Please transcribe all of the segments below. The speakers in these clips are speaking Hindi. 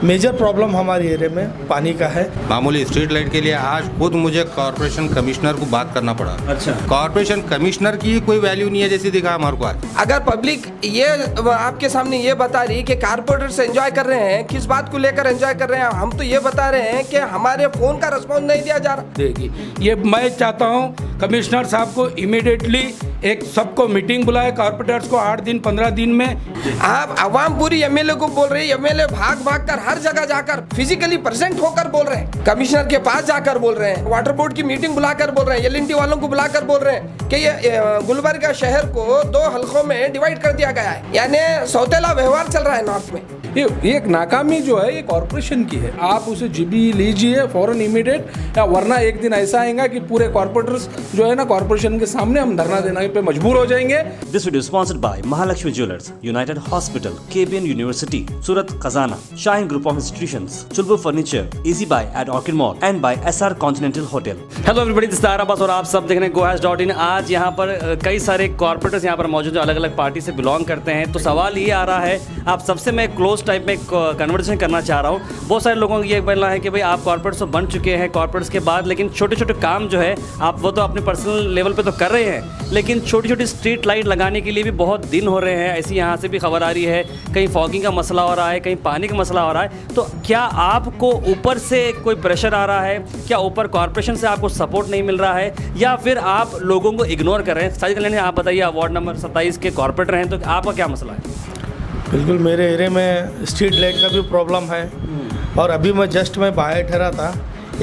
मेजर प्रॉब्लम हमारे एरिया में पानी का है। मामूली स्ट्रीट लाइट के लिए आज खुद मुझे कॉर्पोरेशन कमिश्नर को बात करना पड़ा। अच्छा। कॉर्पोरेशन कमिश्नर की कोई वैल्यू नहीं है जैसी दिखा हमारे को आज। अगर पब्लिक ये आपके सामने ये बता रही कि कारपोरेटर्स एंजॉय कर रहे हैं, किस बात को लेकर एंजॉय कर रहे हैं, हम तो ये बता रहे हैं कि हमारे फोन का रिस्पॉन्स नहीं दिया जा रहा। देगी ये मैं चाहता हूँ कमिश्नर साहब को इमीडिएटली एक सबको मीटिंग बुलाए, कॉर्पोरेटर्स को 8 दिन 15 दिन में। आप आवाम पूरी एमएलए को बोल रहे हैं, एमएलए भाग भाग कर हर जगह जाकर फिजिकली प्रेजेंट होकर बोल रहे हैं, कमिश्नर के पास जाकर बोल रहे हैं, वाटर बोर्ड की मीटिंग बुलाकर बोल रहे हैं, एलएनटी वालों को बुलाकर बोल रहे हैं कि ये गुलबर्गा शहर को 2 हलकों में डिवाइड कर दिया गया है, यानी सौतेला व्यवहार चल रहा है नॉर्थ में। ये एक नाकामी जो है ये कॉर्पोरेशन की है, आप उसे जीबी लीजिए फौरन इमीडिएट, या वरना एक दिन ऐसा आएगा कि पूरे कॉर्पोरेटर्स जो है ना कॉर्पोरेशन के सामने हम धरना देने पे मजबूर हो जाएंगे। This video is sponsored by Mahalakshmi Jewelers, United Hospital, KBN University, Surat Khazana, Shine Group of Institutions, Chulbur Furniture, Easy Buy at Orchid Mall and by SR Continental Hotel। Hello everybody, this is Abbas और आप सब देख रहे हैं gohas.in। आज यहाँ पर कई सारे कॉर्पोरेटर्स यहाँ पर मौजूद जो अलग अलग पार्टी से बिलोंग करते हैं। तो सवाल ये आ रहा है, आप सबसे मैं क्लोज टाइप में कन्वर्सेशन करना चाह रहा हूँ। बहुत सारे लोगों को ये बोलना है कि भाई आप कॉर्पोरेट्स तो बन चुके हैं कॉर्पोरेट्स के बाद, लेकिन छोटे छोटे काम जो है आप वो तो अपने पर्सनल लेवल पे तो कर रहे हैं, लेकिन छोटी छोटी स्ट्रीट लाइट लगाने के लिए भी बहुत दिन हो रहे हैं। ऐसी यहाँ से भी खबर आ रही है, कहीं फॉगिंग का मसला हो रहा है, कहीं पानी का मसला हो रहा है। तो क्या आपको ऊपर से कोई प्रेशर आ रहा है, क्या ऊपर कॉर्पोरेशन से आपको सपोर्ट नहीं मिल रहा है, या फिर आप लोगों को इग्नोर कर रहे हैं? साजिद कल्याणी, आप बताइए, आप वार्ड नंबर 27 के कॉर्पोरेटर हैं, तो आपका क्या मसला है? बिल्कुल, मेरे एरिया में स्ट्रीट लाइट का भी प्रॉब्लम है। और अभी मैं जस्ट बाहर ठहरा था,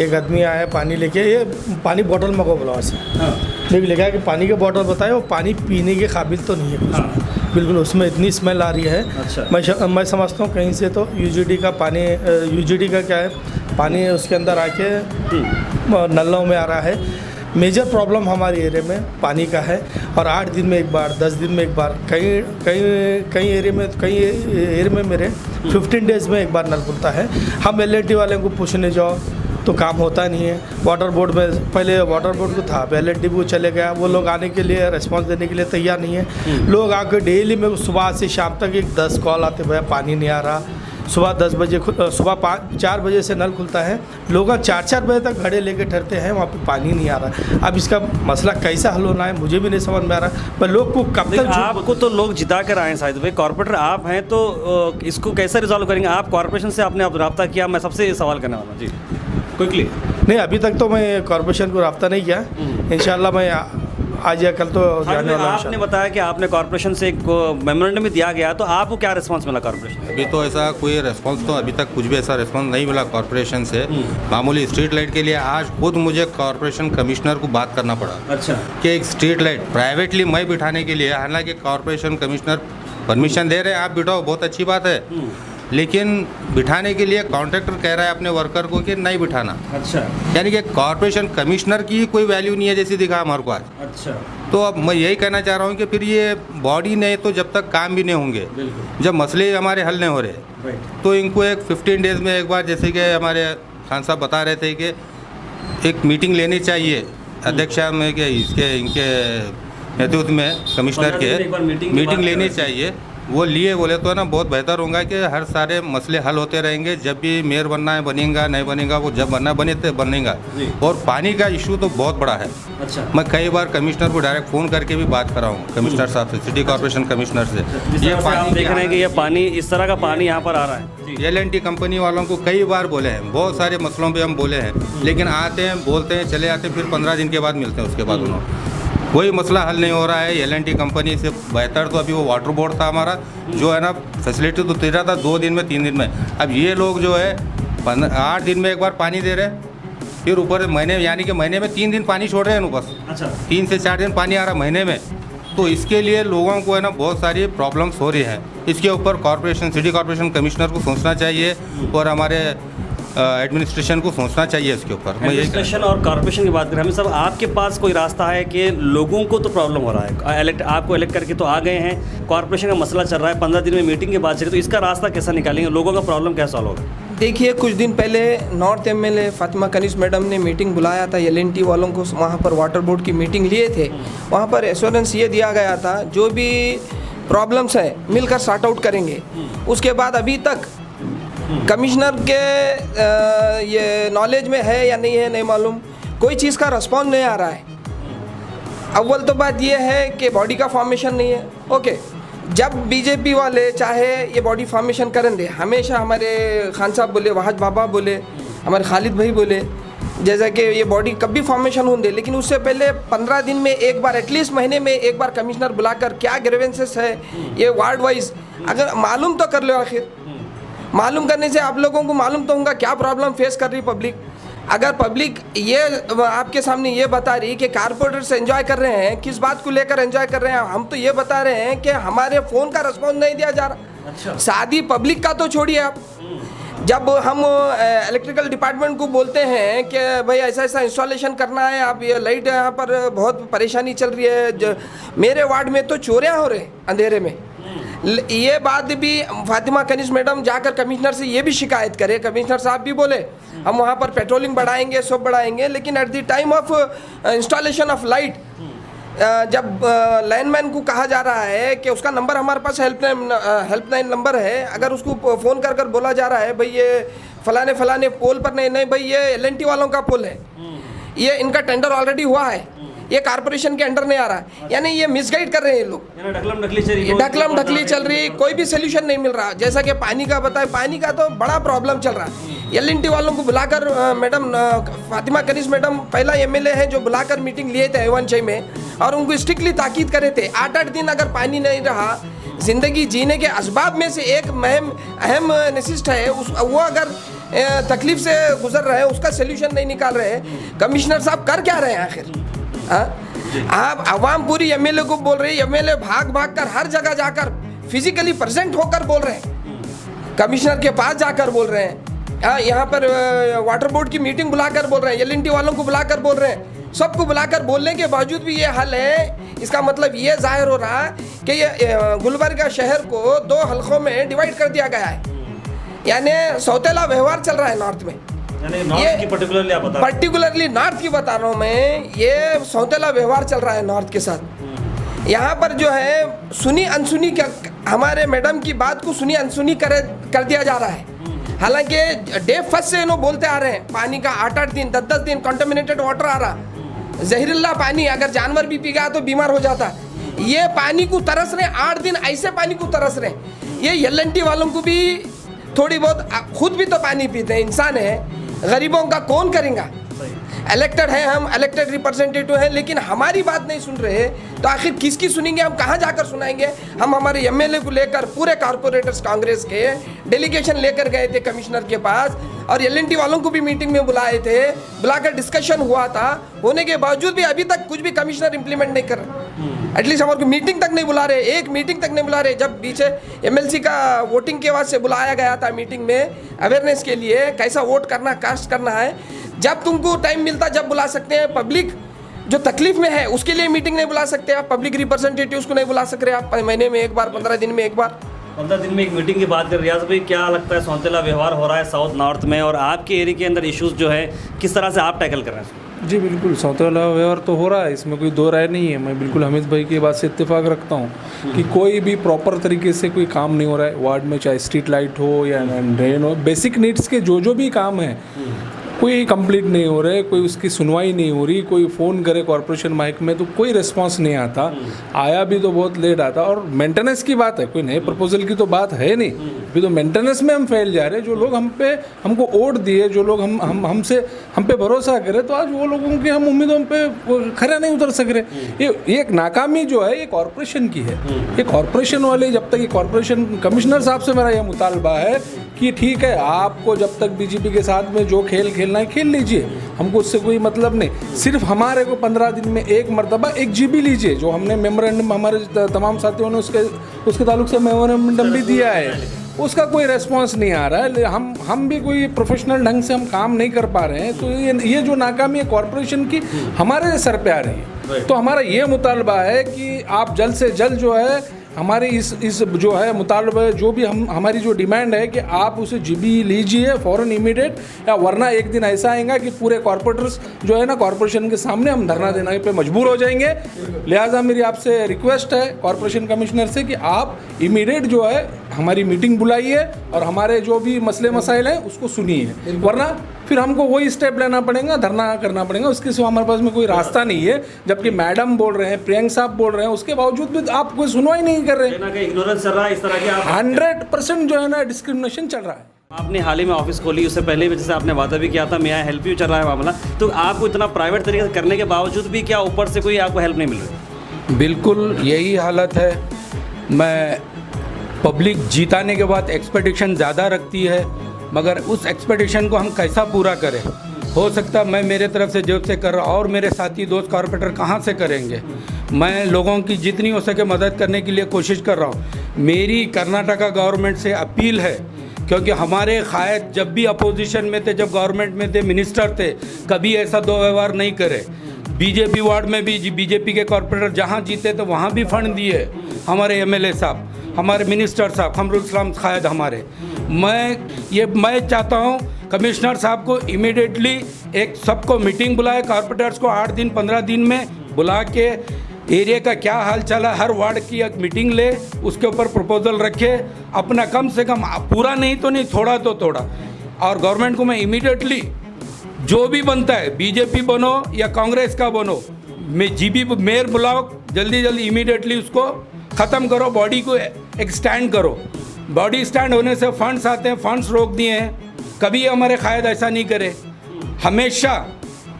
एक आदमी आया पानी लेके, ये पानी बोतल में को बुलावा से लेकिन लेके कि पानी के बोतल बताए, वो पानी पीने के काबिल तो नहीं है। बिल्कुल उसमें इतनी स्मेल आ रही है। अच्छा। मैं समझता हूँ कहीं से तो यूजीडी का पानी, यूजीडी का क्या है, पानी उसके अंदर आके नलों में आ रहा है। मेजर प्रॉब्लम हमारे एरिया में पानी का है। और 8 दिन में एक बार, 10 दिन में एक बार, कई एरिया में मेरे 15 डेज़ में एक बार नल खुलता है। हम एलएनटी वाले को पूछने जाओ तो काम होता नहीं है। वाटर बोर्ड में पहले वाटर बोर्ड को था, एलएनटी वो चले गया, वो लोग आने के लिए रिस्पॉन्स देने के लिए तैयार नहीं है। लोग आकर डेली में सुबह से शाम तक 10 कॉल आते, भैया पानी नहीं आ रहा। सुबह 10 बजे सुबह 4 बजे से नल खुलता है, लोग 4-4 बजे तक घड़े लेके ठहरते हैं, वहाँ पे पानी नहीं आ रहा। अब इसका मसला कैसा हल होना है मुझे भी नहीं समझ में आ रहा। पर लोग को कब तक, आपको तो लोग जिता कर आए हैं, शायद भाई कॉर्पोरेटर आप हैं, तो इसको कैसे रिजॉल्व करेंगे? आप कॉर्पोरेशन से आपने रब्ता किया? मैं सबसे सवाल करने वाला हूँ जी, क्विकली। नहीं, अभी तक तो मैं कॉर्पोरेशन को रब्ता नहीं किया। इंशाल्लाह मैं आज या कल तो जाने वाला हूं। आपने बताया कि आपने कॉर्पोरेशन से एक मेमोरेंडम भी दिया गया, तो आपको क्या रिस्पांस मिला कॉर्पोरेशन? अभी तो ऐसा कोई रिस्पांस तो अभी तक कुछ भी ऐसा रिस्पांस नहीं मिला कॉर्पोरेशन से। मामूली स्ट्रीट लाइट के लिए आज खुद मुझे कॉर्पोरेशन कमिश्नर को बात करना पड़ा। अच्छा। कि एक स्ट्रीट लाइट प्राइवेटली मैं बिठाने के लिए, हालांकि कॉर्पोरेशन कमिश्नर परमिशन दे रहे हैं, आप बिठाओ, बहुत अच्छी बात है, लेकिन बिठाने के लिए कॉन्ट्रैक्टर कह रहा है अपने वर्कर को कि नहीं बिठाना। अच्छा। यानी कि कॉर्पोरेशन कमिश्नर की कोई वैल्यू नहीं है जैसी दिखा हमारे को आज। अच्छा। तो अब मैं यही कहना चाह रहा हूँ कि फिर ये बॉडी नहीं तो जब तक काम भी नहीं होंगे, जब मसले हमारे हल नहीं हो रहे, तो इनको एक 15 डेज़ में एक बार, जैसे कि हमारे खान साहब बता रहे थे कि एक मीटिंग लेनी चाहिए अध्यक्ष में, कि इनके नेतृत्व में कमिश्नर के मीटिंग लेनी चाहिए। वो लिए बोले तो है ना, बहुत बेहतर होगा कि हर सारे मसले हल होते रहेंगे। जब भी मेयर बनना है बनेगा, नहीं बनेगा वो जब बनना बनेगा। और पानी का इशू तो बहुत बड़ा है। अच्छा। मैं कई बार कमिश्नर को डायरेक्ट फ़ोन करके भी बात करा हूँ, कमिश्नर साहब से, सिटी कॉर्पोरेशन कमिश्नर से। ये पानी देख रहे हैं कि ये पानी, इस तरह का पानी यहाँ पर आ रहा है। एलएनटी कंपनी वालों को कई बार बोले हैं, बहुत सारे मसलों पे हम बोले हैं, लेकिन आते हैं, बोलते हैं, चले आते हैं, फिर 15 दिन के बाद मिलते हैं। उसके बाद उन्होंने कोई मसला हल नहीं हो रहा है। एलएनटी कंपनी से बेहतर तो अभी वो वाटर बोर्ड था हमारा, जो है ना फैसिलिटी तो दे रहा था 2 दिन में 3 दिन में। अब ये लोग जो है 8 दिन में एक बार पानी दे रहे हैं, फिर ऊपर महीने, यानी कि महीने में 3 दिन पानी छोड़ रहे हैं बस। अच्छा। 3 से 4 दिन पानी आ रहा महीने में। तो इसके लिए लोगों को है ना बहुत सारी प्रॉब्लम्स हो रही हैं। इसके ऊपर कॉर्पोरेशन, सिटी कॉर्पोरेशन कमिश्नर को सोचना चाहिए और हमारे एडमिनिस्ट्रेशन को सोचना चाहिए इसके ऊपर। एडमिनिस्ट्रेशन और कॉर्पोरेशन की बात करें, हमें सब आपके पास कोई रास्ता है कि लोगों को तो प्रॉब्लम हो रहा है, आपको इलेक्ट करके तो आ गए हैं, कॉर्पोरेशन का मसला चल रहा है, 15 दिन में मीटिंग की बात चल रही है, तो इसका रास्ता कैसा निकालेंगे? लोगों का प्रॉब्लम कैसे सॉल्व होगा? देखिए, कुछ दिन पहले north MLA Fatima Kaneez madam ने मीटिंग बुलाया था एलएनटी वालों को, वहाँ पर वाटर बोर्ड की मीटिंग लिए थे। वहाँ पर एश्योरेंस ये दिया गया था जो भी प्रॉब्लम्स है मिलकर सॉर्ट आउट करेंगे। उसके बाद अभी तक कमिश्नर के ये नॉलेज में है या नहीं है नहीं मालूम, कोई चीज़ का रिस्पॉन्स नहीं आ रहा है। अव्वल तो बात ये है कि बॉडी का फॉर्मेशन नहीं है। ओके, जब बीजेपी वाले चाहे ये बॉडी फॉर्मेशन करें दे, हमेशा हमारे खान साहब बोले, वहाज बाबा बोले, हमारे खालिद भाई बोले, जैसा कि ये बॉडी कभी फॉर्मेशन होने दे, लेकिन उससे पहले 15 दिन में एक बार, एटलीस्ट महीने में एक बार कमिश्नर बुलाकर क्या ग्रीवेंसेस है ये वार्ड वाइज अगर मालूम तो कर लो। आखिर मालूम करने से आप लोगों को मालूम तो होगा क्या प्रॉब्लम फेस कर रही पब्लिक। अगर पब्लिक ये आपके सामने ये बता रही कि कारपोरेटर्स एंजॉय कर रहे हैं, किस बात को लेकर एंजॉय कर रहे हैं, हम तो ये बता रहे हैं कि हमारे फ़ोन का रिस्पॉन्स नहीं दिया जा रहा। अच्छा। शादी पब्लिक का तो छोड़िए आप, जब हम इलेक्ट्रिकल डिपार्टमेंट को बोलते हैं कि भाई ऐसा ऐसा इंस्टॉलेशन करना है, आप ये लाइट यहाँ पर बहुत परेशानी चल रही है, मेरे वार्ड में तो चोरियाँ हो रहे हैं अंधेरे में, ये बात भी फातिमा कनीज मैडम जाकर कमिश्नर से ये भी शिकायत करे, कमिश्नर साहब भी बोले हम वहाँ पर पेट्रोलिंग बढ़ाएंगे, सब बढ़ाएंगे, लेकिन at the time of installation of light जब लाइनमैन को कहा जा रहा है कि उसका नंबर हमारे पास हेल्पलाइन नंबर है, अगर उसको फ़ोन कर कर बोला जा रहा है भाई ये फलाने फलाने पोल पर नहीं भाई ये LNT वालों का पोल है, ये इनका टेंडर ऑलरेडी हुआ है, ये कारपोरेशन के अंडर नहीं आ रहा है, यानी ये मिसगाइड कर रहे हैं लोग, ढकलम ढकली चल रही, कोई भी सोल्यूशन नहीं मिल रहा। जैसा कि पानी का बताए, पानी का तो बड़ा प्रॉब्लम चल रहा है। LNT वालों को बुलाकर मैडम फातिमा कनीज मैडम पहला MLA है जो बुलाकर मीटिंग लिए थे A1 में, और उनको स्ट्रिक्टली ताकीद करे थे 8-8 दिन अगर पानी नहीं रहा, जिंदगी जीने के असबाब में से एक अहम नेसिस्ट है, वो अगर तकलीफ से गुजर रहे हैं, उसका सोल्यूशन नहीं निकाल रहे हैं। कमिश्नर साहब कर क्या रहे हैं आखिर? आप आवाम पूरी MLA को बोल रहे हैं, MLA भाग भाग कर हर जगह जाकर फिजिकली प्रेजेंट होकर बोल रहे हैं, कमिश्नर के पास जाकर बोल रहे हैं, यहाँ पर वाटर बोर्ड की मीटिंग बुलाकर बोल रहे हैं, LNT वालों को बुलाकर बोल रहे हैं, सबको बुलाकर बोलने के बावजूद भी ये हाल है। इसका मतलब ये जाहिर हो रहा कि ये गुलबर्गा शहर को 2 हलकों में डिवाइड कर दिया गया है, यानी सौतेला व्यवहार चल रहा है नॉर्थ में। ये पर्टिकुलरली नॉर्थ की बता रहा हूँ मैं, ये सौतेला व्यवहार चल रहा है नॉर्थ के साथ। यहाँ पर जो है सुनी अनसुनी क्या, हमारे मैडम की बात को सुनी अनसुनी कर दिया जा रहा है। हालांकि डे फर्स्ट से इन्हों बोलते आ रहे हैं पानी का 8-8 दिन 10-10 दिन कंटामिनेटेड वाटर आ रहा, जहरीला पानी, अगर जानवर भी पी गया तो बीमार हो जाता। ये पानी को तरस रहे 8 दिन, ऐसे पानी को तरस रहे। ये LNT वालों को भी थोड़ी बहुत, खुद भी तो पानी पीते हैं, इंसान है, गरीबों का कौन करेगा? इलेक्टेड है, हम इलेक्टेड रिप्रेजेंटेटिव हैं, लेकिन हमारी बात नहीं सुन रहे, तो आखिर किसकी सुनेंगे? हम कहाँ जाकर सुनाएंगे? हम हमारे MLA को लेकर पूरे कारपोरेटर्स कांग्रेस के डेलीगेशन लेकर गए थे कमिश्नर के पास, और LNT वालों को भी मीटिंग में बुलाए थे, बुलाकर डिस्कशन हुआ था, होने के बावजूद भी अभी तक कुछ भी कमिश्नर इंप्लीमेंट नहीं कर रहे। एटलीस्ट हमारे को मीटिंग तक नहीं बुला रहे, एक मीटिंग तक नहीं बुला रहे। जब पीछे MLC का वोटिंग के बाद से बुलाया गया था मीटिंग में अवेयरनेस के लिए, कैसा वोट करना, कास्ट करना है, जब तुमको टाइम मिलता जब बुला सकते हैं। पब्लिक जो तकलीफ में है उसके लिए मीटिंग नहीं बुला सकते आप, पब्लिक रिप्रेजेंटेटिव्स को नहीं बुला सक रहे आप, महीने में एक बार, 15 दिन में एक बार। 15 दिन में एक मीटिंग की बात कर रियाज भाई, क्या लगता है सौतेला व्यवहार हो रहा है साउथ नॉर्थ में, और आपके एरिया के अंदर इश्यूज जो है किस तरह से आप टैकल कर रहे हैं? जी बिल्कुल, सौतेला व्यवहार तो हो रहा है, इसमें कोई दो राय नहीं है। मैं बिल्कुल हमीद भाई की बात से इत्तेफाक रखता हूँ कि कोई भी प्रॉपर तरीके से कोई काम नहीं हो रहा है वार्ड में, चाहे स्ट्रीट लाइट हो या ड्रेन हो, बेसिक नीड्स के जो भी काम है कोई कंप्लीट नहीं हो रहे, कोई उसकी सुनवाई नहीं हो रही। कोई फ़ोन करे कॉरपोरेशन माइक में तो कोई रिस्पांस नहीं आता, आया भी तो बहुत लेट आता। और मेंटेनेंस की बात है, कोई नए प्रपोजल की तो बात है नहीं, अभी तो मेंटेनेंस में हम फैल जा रहे हैं। जो लोग हमको वोट दिए, जो लोग हम पे भरोसा करे, तो आज वो लोगों की हम उम्मीदों पे खरा नहीं उतर सक रहे। ये एक नाकामी जो है ये कॉरपोरेशन की है। ये कॉरपोरेशन वाले, जब तक ये कॉरपोरेशन कमिश्नर साहब से मेरा यह मुतालबा है कि ठीक है, आपको जब तक बीजेपी के साथ में जो खेल खेलना है खेल लीजिए, हमको उससे कोई मतलब नहीं। सिर्फ हमारे को 15 दिन में एक मरतबा 1 GB लीजिए, जो हमने मेमोरेंडम हमारे तमाम साथियों ने उसके ताल्लुक से मेमोरेंडम भी दिया है, उसका कोई रेस्पॉन्स नहीं आ रहा है। हम भी कोई प्रोफेशनल ढंग से हम काम नहीं कर पा रहे हैं, तो ये जो नाकामी है कॉरपोरेशन की हमारे सर पे आ रही है। तो हमारा ये मुतालबा है कि आप जल्द से जल्द जो है हमारी इस जो है मुतालबा, जो भी हमारी जो डिमांड है कि आप उसे GB लीजिए फ़ौरन इमीडिएट, या वरना एक दिन ऐसा आएगा कि पूरे कॉरपोरेटर्स जो है ना कॉरपोरेशन के सामने हम धरना देने पे मजबूर हो जाएंगे। लिहाजा मेरी आपसे रिक्वेस्ट है कॉरपोरेशन कमिश्नर से कि आप इमीडिएट जो है हमारी मीटिंग बुलाइए और हमारे जो भी मसले मसाइल हैं उसको सुनिए, वरना फिर हमको वही स्टेप लेना पड़ेगा, धरना करना पड़ेगा। उसके सिवा हमारे पास में कोई रास्ता नहीं है। जबकि मैडम बोल रहे हैं, प्रियंक साहब बोल रहे हैं, उसके बावजूद भी आप कोई सुनवाई नहीं कर रहे। इग्नोरेंस चल रहा है इस तरह के। 100% जो है ना डिस्क्रिमिनेशन चल रहा है। आपने हाल ही में ऑफिस खोली, उससे पहले भी जैसे आपने वादा भी किया था मैं हेल्प यू चल रहा है मामला, तो आपको इतना प्राइवेट तरीके से करने के बावजूद भी क्या ऊपर से कोई आपको हेल्प नहीं मिल रही? बिल्कुल यही हालत है। मैं पब्लिक जीताने के बाद एक्सपेक्टेशन ज़्यादा रखती है, मगर उस एक्सपेक्टेशन को हम कैसा पूरा करें। हो सकता मैं मेरे तरफ से जेब से कर रहा, और मेरे साथी दोस्त कॉरपोरेटर कहाँ से करेंगे। मैं लोगों की जितनी हो सके मदद करने के लिए कोशिश कर रहा हूँ। मेरी कर्नाटका गवर्नमेंट से अपील है, क्योंकि हमारे कायद जब भी अपोजिशन में थे, जब गवर्नमेंट में थे, मिनिस्टर थे, कभी ऐसा दो व्यवहार नहीं करे। बीजेपी वार्ड में भी बीजेपी के कॉरपोरेटर जहाँ जीते तो वहाँ भी फंड दिए हमारे एमएलए साहब, हमारे मिनिस्टर साहब, खमरुल इस्लाम कायद हमारे। मैं चाहता हूँ कमिश्नर साहब को इमीडिएटली एक सबको मीटिंग बुलाए, कॉरपोरेटर्स को 8 दिन 15 दिन में बुला के एरिया का क्या हाल चाल है, हर वार्ड की एक मीटिंग ले, उसके ऊपर प्रपोजल रखे, अपना कम से कम पूरा नहीं तो नहीं, थोड़ा तो थोड़ा। और गवर्नमेंट को मैं इमीडिएटली जो भी बनता है, बीजेपी बनो या कांग्रेस का बनो, मैं जीबी मेयर बुलाओ, जल्दी इमीडिएटली उसको ख़त्म करो, बॉडी को एक स्टैंड करो। बॉडी स्टैंड होने से फंड्स आते हैं, फंड्स रोक दिए हैं। कभी हमारे कायद ऐसा नहीं करे, हमेशा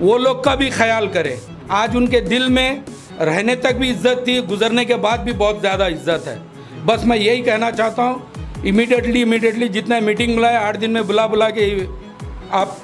वो लोग का भी ख्याल करे। आज उनके दिल में रहने तक भी इज्जत थी, गुजरने के बाद भी बहुत ज़्यादा इज्जत है। बस मैं यही कहना चाहता हूँ, इमीडिएटली जितना मीटिंग बुलाए 8 दिन में बुला के आप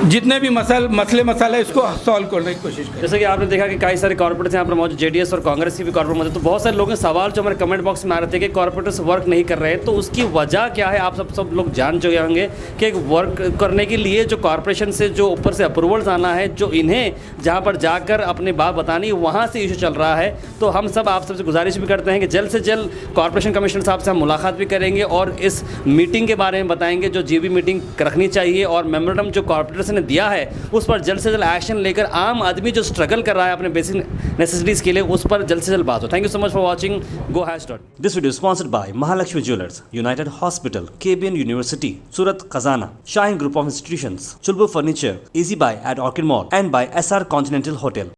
जितने भी मसले मसाले इसको सॉल्व करने की कोशिश करें। जैसे कि आपने देखा कि कई सारे कॉर्पोरेट्स यहाँ पर मौजूद, जेडीएस और कांग्रेस के भी कॉर्पोरेट मौजूद, तो बहुत सारे लोगों के सवाल जो हमारे कमेंट बॉक्स में आ रहे थे कि कॉर्पोरेट्स वर्क नहीं कर रहे हैं, तो उसकी वजह क्या है आप सब लोग जान चुके होंगे कि वर्क करने के लिए जो कॉर्पोरेशन से जो ऊपर से अप्रूवल्स आना है, जो इन्हें जहाँ पर जाकर अपनी बात बतानी, वहाँ से इशू चल रहा है। तो हम सब आप सबसे गुजारिश भी करते हैं कि जल्द से जल्द कॉर्पोरेशन कमिश्नर साहब से हम मुलाकात भी करेंगे और इस मीटिंग के बारे में बताएंगे जो जीबी मीटिंग रखनी चाहिए, और मेमोरेंडम जो कॉर्पोरेटर्स ने दिया है उस पर जल्द से जल्द एक्शन लेकर आम आदमी जो स्ट्रगल कर रहा है अपने बेसिक नेसेसिटीज़ के लिए, उस पर जल्द से जल्द बात हो। Thank you so much for watching go hash dot. This video is sponsored by Mahalakshmi Jewelers, United Hospital, KBN University, Surat Khazana, Shine Group of Institutions, Chulbur Furniture, Easy Buy at Orchid Mall, and by SR Continental Hotel.